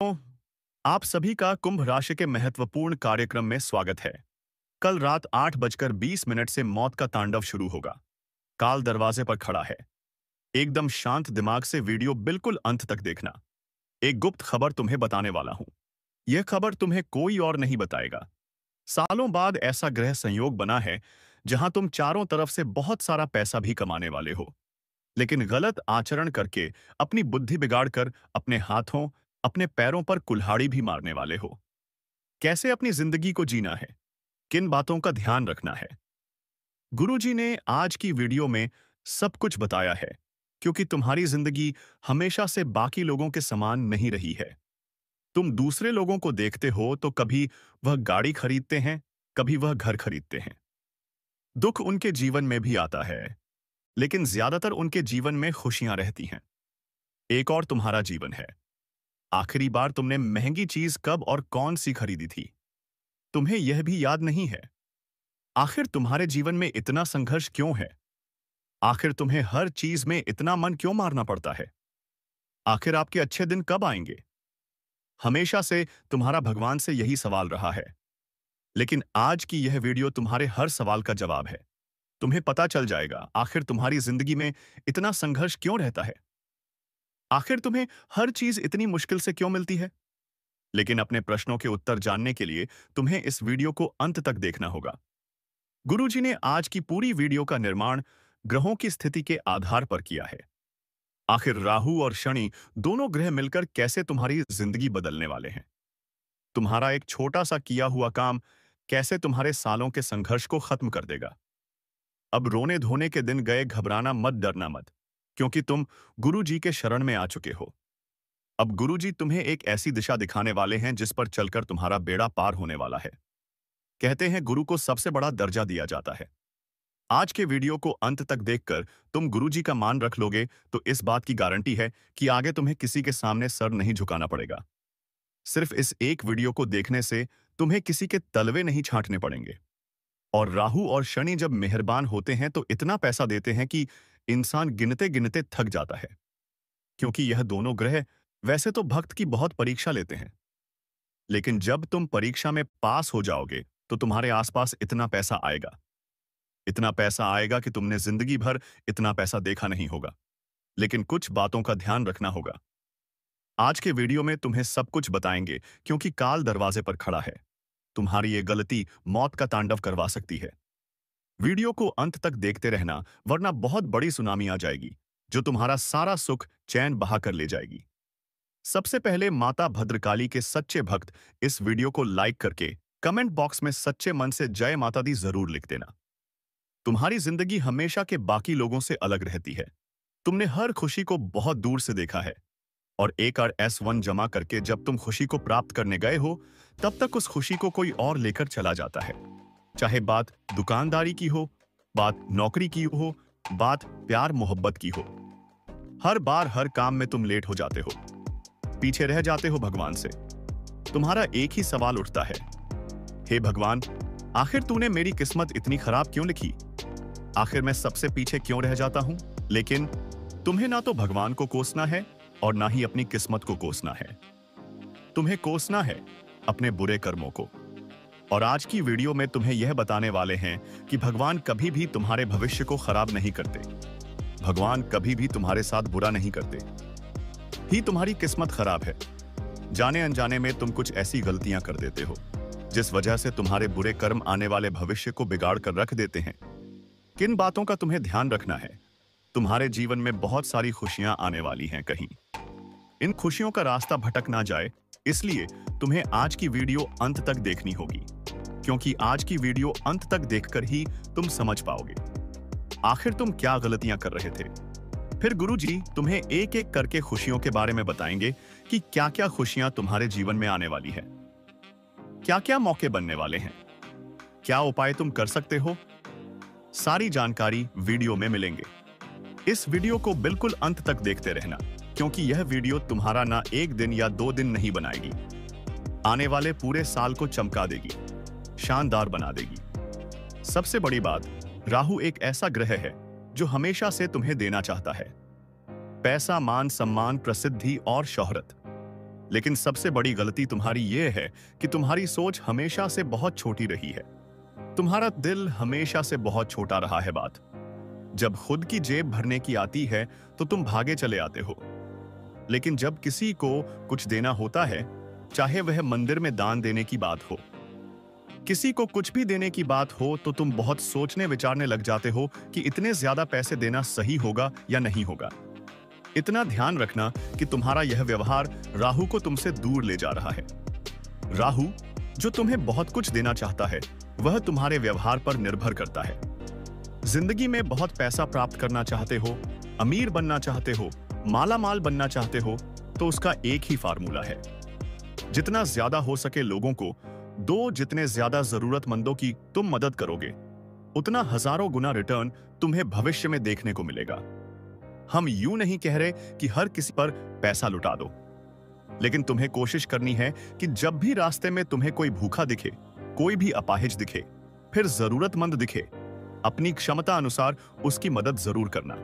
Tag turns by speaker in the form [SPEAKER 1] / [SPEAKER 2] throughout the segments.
[SPEAKER 1] तो आप सभी का कुंभ राशि के महत्वपूर्ण कार्यक्रम में स्वागत है। कल रात 8:20 से मौत का तांडव शुरू होगा। काल दरवाजे पर खड़ा है। एकदम शांत दिमाग से वीडियो बिल्कुल अंत तक देखना। एक गुप्त खबर तुम्हें बताने वाला हूं। यह खबर तुम्हें कोई और नहीं बताएगा। सालों बाद ऐसा ग्रह संयोग बना है जहां तुम चारों तरफ से बहुत सारा पैसा भी कमाने वाले हो, लेकिन गलत आचरण करके, अपनी बुद्धि बिगाड़कर, अपने हाथों, अपने पैरों पर कुल्हाड़ी भी मारने वाले हो। कैसे अपनी जिंदगी को जीना है, किन बातों का ध्यान रखना है, गुरुजी ने आज की वीडियो में सब कुछ बताया है, क्योंकि तुम्हारी जिंदगी हमेशा से बाकी लोगों के समान नहीं रही है। तुम दूसरे लोगों को देखते हो तो कभी वह गाड़ी खरीदते हैं, कभी वह घर खरीदते हैं। दुख उनके जीवन में भी आता है, लेकिन ज्यादातर उनके जीवन में खुशियां रहती हैं। एक और तुम्हारा जीवन है। आखिरी बार तुमने महंगी चीज कब और कौन सी खरीदी थी, तुम्हें यह भी याद नहीं है। आखिर तुम्हारे जीवन में इतना संघर्ष क्यों है? आखिर तुम्हें हर चीज में इतना मन क्यों मारना पड़ता है? आखिर आपके अच्छे दिन कब आएंगे? हमेशा से तुम्हारा भगवान से यही सवाल रहा है, लेकिन आज की यह वीडियो तुम्हारे हर सवाल का जवाब है। तुम्हें पता चल जाएगा आखिर तुम्हारी जिंदगी में इतना संघर्ष क्यों रहता है। आखिर तुम्हें हर चीज इतनी मुश्किल से क्यों मिलती है। लेकिन अपने प्रश्नों के उत्तर जानने के लिए तुम्हें इस वीडियो को अंत तक देखना होगा। गुरुजी ने आज की पूरी वीडियो का निर्माण ग्रहों की स्थिति के आधार पर किया है। आखिर राहु और शनि दोनों ग्रह मिलकर कैसे तुम्हारी जिंदगी बदलने वाले हैं। तुम्हारा एक छोटा सा किया हुआ काम कैसे तुम्हारे सालों के संघर्ष को खत्म कर देगा। अब रोने धोने के दिन गए, घबराना मत, डरना मत, क्योंकि तुम गुरुजी के शरण में आ चुके हो। अब गुरुजी तुम्हें एक ऐसी दिशा दिखाने वाले हैं जिस पर चलकर तुम्हारा बेड़ा पार होने वाला है। कहते हैं गुरु को सबसे बड़ा दर्जा दिया जाता है। आज के वीडियो को अंत तक देखकर तुम गुरुजी का मान रख लोगे तो इस बात की गारंटी है कि आगे तुम्हें किसी के सामने सर नहीं झुकाना पड़ेगा। सिर्फ इस एक वीडियो को देखने से तुम्हें किसी के तलवे नहीं छांटने पड़ेंगे। और राहु और शनि जब मेहरबान होते हैं तो इतना पैसा देते हैं कि इंसान गिनते गिनते थक जाता है, क्योंकि यह दोनों ग्रह वैसे तो भक्त की बहुत परीक्षा लेते हैं, लेकिन जब तुम परीक्षा में पास हो जाओगे तो तुम्हारे आसपास इतना पैसा आएगा कि तुमने जिंदगी भर इतना पैसा देखा नहीं होगा। लेकिन कुछ बातों का ध्यान रखना होगा। आज के वीडियो में तुम्हें सब कुछ बताएंगे, क्योंकि काल दरवाजे पर खड़ा है। तुम्हारी ये गलती मौत का तांडव करवा सकती है। वीडियो को अंत तक देखते रहना, वरना बहुत बड़ी सुनामी आ जाएगी जो तुम्हारा सारा सुख चैन बहा कर ले जाएगी। सबसे पहले माता भद्रकाली के सच्चे भक्त इस वीडियो को लाइक करके कमेंट बॉक्स में सच्चे मन से जय माता दी जरूर लिख देना। तुम्हारी जिंदगी हमेशा के बाकी लोगों से अलग रहती है। तुमने हर खुशी को बहुत दूर से देखा है, और एक S1 जमा करके जब तुम खुशी को प्राप्त करने गए हो, तब तक उस खुशी को कोई और लेकर चला जाता है। चाहे बात दुकानदारी की हो, बात नौकरी की हो, बात प्यार मोहब्बत की हो। हर बार हर काम में तुम लेट हो जाते हो, पीछे रह जाते हो भगवान से। तुम्हारा एक ही सवाल उठता है, हे भगवान, आखिर तूने मेरी किस्मत इतनी खराब क्यों लिखी? आखिर मैं सबसे पीछे क्यों रह जाता हूं? लेकिन तुम्हें ना तो भगवान को कोसना है और ना ही अपनी किस्मत को कोसना है। तुम्हें कोसना है अपने बुरे कर्मों को। और आज की वीडियो में तुम्हें यह बताने वाले हैं कि भगवान कभी भी तुम्हारे भविष्य को खराब नहीं करते। भगवान कभी भी तुम्हारे साथ बुरा नहीं करते। ही तुम्हारी किस्मत खराब है। जाने अनजाने में तुम कुछ ऐसी गलतियां कर देते हो जिस वजह से तुम्हारे बुरे कर्म आने वाले भविष्य को बिगाड़ कर रख देते हैं। किन बातों का तुम्हें ध्यान रखना है? तुम्हारे जीवन में बहुत सारी खुशियां आने वाली हैं कहीं। इन खुशियों का रास्ता भटक ना जाए, इसलिए तुम्हें आज की वीडियो अंत तक देखनी होगी, क्योंकि आज की वीडियो अंत तक देखकर ही तुम समझ पाओगे आखिर तुम क्या गलतियां कर रहे थे। फिर गुरुजी तुम्हें एक एक करके खुशियों के बारे में बताएंगे कि क्या क्या खुशियां तुम्हारे जीवन में आने वाली है, क्या क्या मौके बनने वाले हैं, क्या उपाय तुम कर सकते हो। सारी जानकारी वीडियो में मिलेंगे। इस वीडियो को बिल्कुल अंत तक देखते रहना, क्योंकि यह वीडियो तुम्हारा ना एक दिन या 2 दिन नहीं बनाएगी, आने वाले पूरे साल को चमका देगी, शानदार बना देगी। सबसे बड़ी बात, राहु एक ऐसा ग्रह है जो हमेशा से तुम्हें देना चाहता है पैसा, मान सम्मान, प्रसिद्धि और शोहरत। लेकिन सबसे बड़ी गलती तुम्हारी ये है कि तुम्हारी सोच हमेशा से बहुत छोटी रही है। तुम्हारा दिल हमेशा से बहुत छोटा रहा है। बात जब खुद की जेब भरने की आती है तो तुम भागे चले आते हो, लेकिन जब किसी को कुछ देना होता है, चाहे वह मंदिर में दान देने की बात हो, किसी को कुछ भी देने की बात हो, तो तुम बहुत सोचने विचारने लग जाते हो कि इतने ज्यादा पैसे देना सही होगा या नहीं होगा। इतना ध्यान रखना कि तुम्हारा यह व्यवहार राहु को तुमसे दूर ले जा रहा है। राहु, जो तुम्हें बहुत कुछ देना चाहता है, वह तुम्हारे व्यवहार पर निर्भर करता है। जिंदगी में बहुत पैसा प्राप्त करना चाहते हो, अमीर बनना चाहते हो, माला माल बनना चाहते हो, तो उसका एक ही फार्मूला है। जितना ज्यादा हो सके लोगों को दो, जितने ज्यादा जरूरतमंदों की तुम मदद करोगे, उतना हजारों गुना रिटर्न तुम्हें भविष्य में देखने को मिलेगा। हम यूं नहीं कह रहे कि हर किसी पर पैसा लुटा दो, लेकिन तुम्हें कोशिश करनी है कि जब भी रास्ते में तुम्हें कोई भूखा दिखे, कोई भी अपाहिज दिखे, फिर जरूरतमंद दिखे, अपनी क्षमता अनुसार उसकी मदद जरूर करना।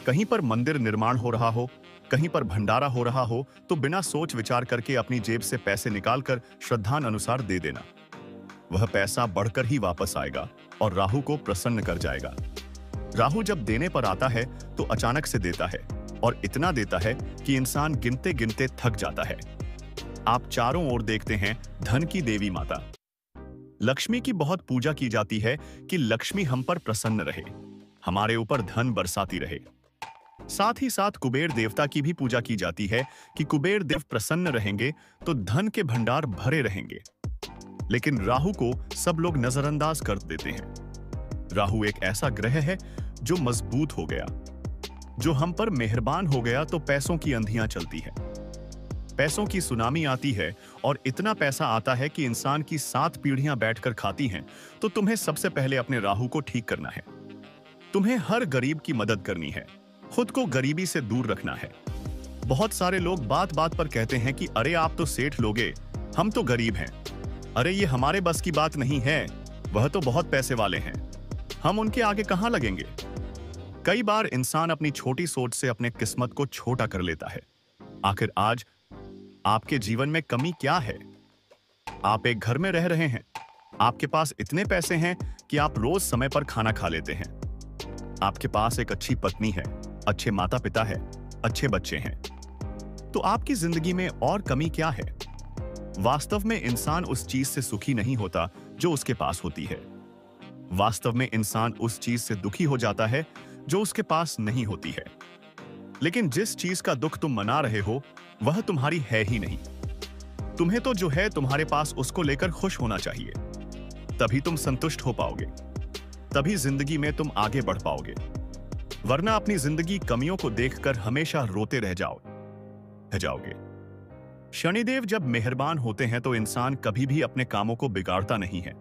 [SPEAKER 1] कहीं पर मंदिर निर्माण हो रहा हो, कहीं पर भंडारा हो रहा हो, तो बिना सोच विचार करके अपनी जेब से पैसे निकालकर श्रद्धान अनुसार दे देना। वह पैसा बढ़कर ही वापस आएगा और राहु को प्रसन्न कर जाएगा। राहु जब देने पर आता है तो अचानक से देता है, और इतना देता है कि इंसान गिनते गिनते थक जाता है। आप चारों ओर देखते हैं धन की देवी माता लक्ष्मी की बहुत पूजा की जाती है कि लक्ष्मी हम पर प्रसन्न रहे, हमारे ऊपर धन बरसाती रहे। साथ ही साथ कुबेर देवता की भी पूजा की जाती है कि कुबेर देव प्रसन्न रहेंगे तो धन के भंडार भरे रहेंगे। लेकिन राहु को सब लोग नजरअंदाज कर देते हैं। राहु एक ऐसा ग्रह है जो मजबूत हो गया, जो हम पर मेहरबान हो गया तो पैसों की अंधियां चलती है, पैसों की सुनामी आती है, और इतना पैसा आता है कि इंसान की 7 पीढ़ियां बैठकर खाती हैं। तो तुम्हें सबसे पहले अपने राहु को ठीक करना है। तुम्हें हर गरीब की मदद करनी है, खुद को गरीबी से दूर रखना है। बहुत सारे लोग बात बात पर कहते हैं कि अरे आप तो सेठ लोगे, हम तो गरीब हैं, अरे ये हमारे बस की बात नहीं है, वह तो बहुत पैसे वाले हैं, हम उनके आगे कहां लगेंगे। कई बार इंसान अपनी छोटी सोच से अपने किस्मत को छोटा कर लेता है। आखिर आज आपके जीवन में कमी क्या है? आप एक घर में रह रहे हैं, आपके पास इतने पैसे हैं कि आप रोज समय पर खाना खा लेते हैं, आपके पास एक अच्छी पत्नी है, अच्छे माता पिता है, अच्छे बच्चे हैं, तो आपकी जिंदगी में और कमी क्या है? वास्तव में इंसान उस चीज से सुखी नहीं होता जो उसके पास होती है। वास्तव में इंसान उस चीज से दुखी हो जाता है जो उसके पास नहीं होती है। लेकिन जिस चीज का दुख तुम मना रहे हो वह तुम्हारी है ही नहीं। तुम्हें तो जो है तुम्हारे पास उसको लेकर खुश होना चाहिए, तभी तुम संतुष्ट हो पाओगे, तभी जिंदगी में तुम आगे बढ़ पाओगे। वरना अपनी जिंदगी कमियों को देखकर हमेशा रोते रह जाओगे। शनिदेव जब मेहरबान होते हैं तो इंसान कभी भी अपने कामों को बिगाड़ता नहीं है,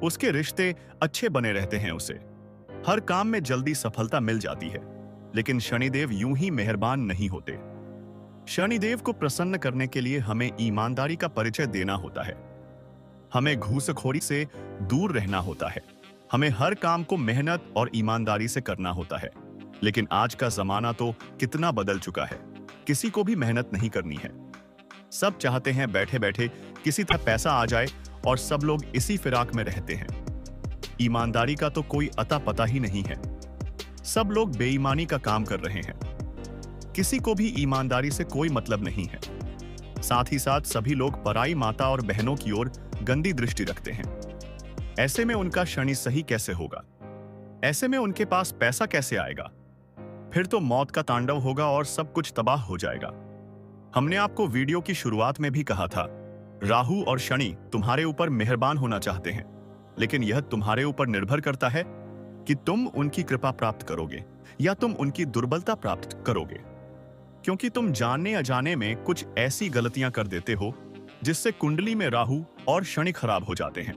[SPEAKER 1] उसके रिश्ते अच्छे बने रहते हैं, उसे हर काम में जल्दी सफलता मिल जाती है। लेकिन शनिदेव यूं ही मेहरबान नहीं होते। शनिदेव को प्रसन्न करने के लिए हमें ईमानदारी का परिचय देना होता है, हमें घूसखोरी से दूर रहना होता है, हमें हर काम को मेहनत और ईमानदारी से करना होता है। लेकिन आज का जमाना तो कितना बदल चुका है, किसी को भी मेहनत नहीं करनी है। सब चाहते हैं बैठे बैठे किसी तरह पैसा आ जाए, और सब लोग इसी फिराक में रहते हैं। ईमानदारी का तो कोई अता पता ही नहीं है, सब लोग बेईमानी का काम कर रहे हैं। किसी को भी ईमानदारी से कोई मतलब नहीं है। साथ ही साथ सभी लोग पराई माता और बहनों की ओर गंदी दृष्टि रखते हैं। ऐसे में उनका शनि सही कैसे होगा? ऐसे में उनके पास पैसा कैसे आएगा? फिर तो मौत का तांडव होगा और सब कुछ तबाह हो जाएगा। हमने आपको वीडियो की शुरुआत में भी कहा था, राहु और शनि तुम्हारे ऊपर मेहरबान होना चाहते हैं, लेकिन यह तुम्हारे ऊपर निर्भर करता है कि तुम उनकी कृपा प्राप्त करोगे या तुम उनकी दुर्बलता प्राप्त करोगे। क्योंकि तुम जानने अजाने में कुछ ऐसी गलतियां कर देते हो जिससे कुंडली में राहु और शनि खराब हो जाते हैं।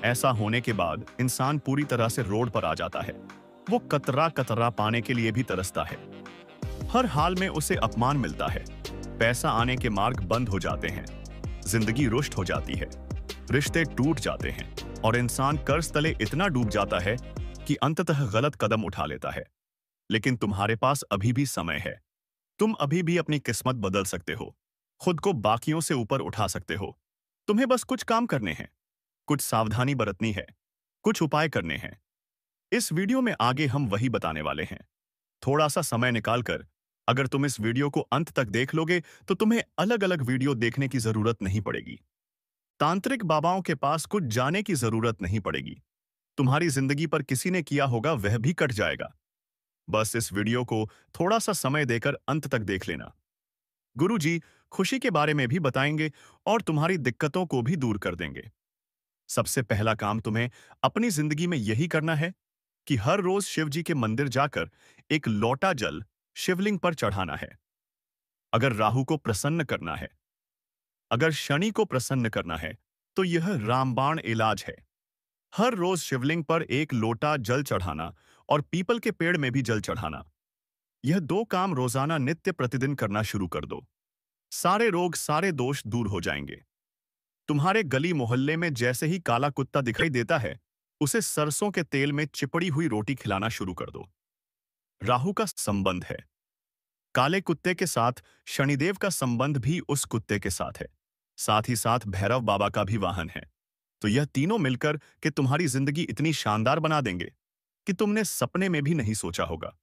[SPEAKER 1] ऐसा होने के बाद इंसान पूरी तरह से रोड पर आ जाता है। वो कतरा कतरा पाने के लिए भी तरसता है। हर हाल में उसे अपमान मिलता है, पैसा आने के मार्ग बंद हो जाते हैं, जिंदगी रुष्ट हो जाती है, रिश्ते टूट जाते हैं, और इंसान कर्ज तले इतना डूब जाता है कि अंततः गलत कदम उठा लेता है। लेकिन तुम्हारे पास अभी भी समय है, तुम अभी भी अपनी किस्मत बदल सकते हो। खुद को बाकियों से ऊपर उठा सकते हो। तुम्हें बस कुछ काम करने हैं, कुछ सावधानी बरतनी है, कुछ उपाय करने हैं। इस वीडियो में आगे हम वही बताने वाले हैं। थोड़ा सा समय निकालकर अगर तुम इस वीडियो को अंत तक देख लोगे तो तुम्हें अलग अलग वीडियो देखने की जरूरत नहीं पड़ेगी। तांत्रिक बाबाओं के पास कुछ जाने की जरूरत नहीं पड़ेगी। तुम्हारी जिंदगी पर किसी ने किया होगा वह भी कट जाएगा। बस इस वीडियो को थोड़ा सा समय देकर अंत तक देख लेना। गुरुजी खुशी के बारे में भी बताएंगे और तुम्हारी दिक्कतों को भी दूर कर देंगे। सबसे पहला काम तुम्हें अपनी जिंदगी में यही करना है कि हर रोज शिव जी के मंदिर जाकर एक लोटा जल शिवलिंग पर चढ़ाना है। अगर राहु को प्रसन्न करना है, अगर शनि को प्रसन्न करना है, तो यह रामबाण इलाज है। हर रोज शिवलिंग पर एक लोटा जल चढ़ाना और पीपल के पेड़ में भी जल चढ़ाना। यह दो काम रोजाना नित्य प्रतिदिन करना शुरू कर दो। सारे रोग सारे दोष दूर हो जाएंगे। तुम्हारे गली मोहल्ले में जैसे ही काला कुत्ता दिखाई देता है, उसे सरसों के तेल में चिपड़ी हुई रोटी खिलाना शुरू कर दो। राहु का संबंध है काले कुत्ते के साथ, शनिदेव का संबंध भी उस कुत्ते के साथ ही साथ भैरव बाबा का भी वाहन है। तो यह तीनों मिलकर कि तुम्हारी जिंदगी इतनी शानदार बना देंगे कि तुमने सपने में भी नहीं सोचा होगा।